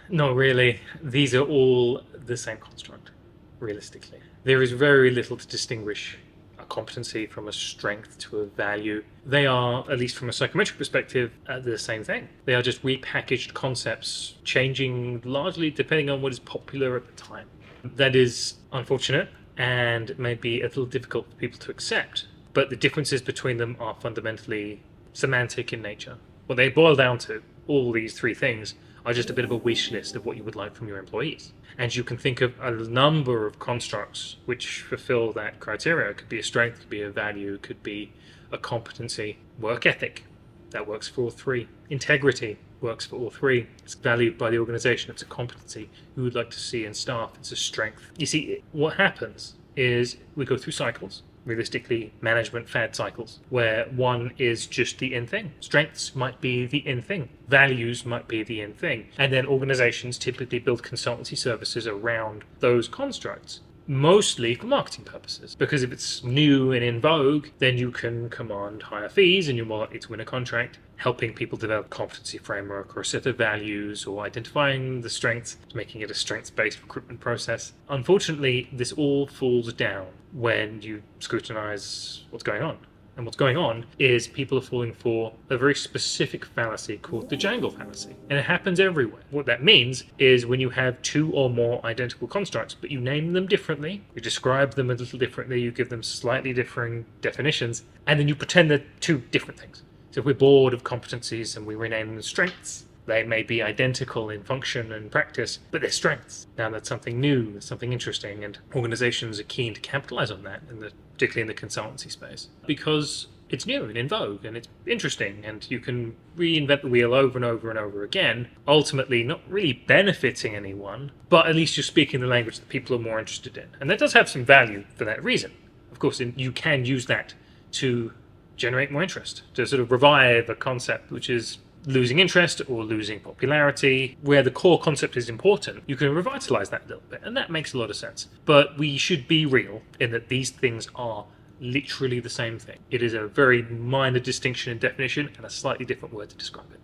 Not really. These are all the same construct, realistically. There is very little to distinguish a competency from a strength to a value. They are, at least from a psychometric perspective, the same thing. They are just repackaged concepts, changing largely depending on what is popular at the time. That is unfortunate and may be a little difficult for people to accept, but the differences between them are fundamentally semantic in nature. What they boil down to, all these three things, are just a bit of a wish list of what you would like from your employees. And you can think of a number of constructs which fulfill that criteria. It could be a strength, could be a value, could be a competency. Work ethic, that works for all three. Integrity works for all three. It's valued by the organization. It's a competency you would like to see in staff. It's a strength. You see, what happens is we go through cycles, realistically management fad cycles, where one is just the in thing. Strengths might be the in thing. Values might be the in thing. And then organizations typically build consultancy services around those constructs, mostly for marketing purposes. Because if it's new and in vogue, then you can command higher fees and you're more likely to win a contract, helping people develop a competency framework or a set of values, or identifying the strengths, making it a strengths-based recruitment process. Unfortunately, this all falls down when you scrutinize what's going on. And what's going on is people are falling for a very specific fallacy called the jangle fallacy. And it happens everywhere. What that means is when you have two or more identical constructs, but you name them differently, you describe them a little differently, you give them slightly differing definitions, and then you pretend they're two different things. So if we're bored of competencies and we rename them strengths, they may be identical in function and practice, but they're strengths. Now that's something new, that's something interesting, and organizations are keen to capitalize on that, particularly in the consultancy space, because it's new and in vogue and it's interesting, and you can reinvent the wheel over and over and over again, ultimately not really benefiting anyone, but at least you're speaking the language that people are more interested in. And that does have some value for that reason. Of course, you can use that to generate more interest, to sort of revive a concept which is losing interest or losing popularity, where the core concept is important. You can revitalize that a little bit, and that makes a lot of sense. But we should be real in that these things are literally the same thing. It is a very minor distinction in definition and a slightly different word to describe it.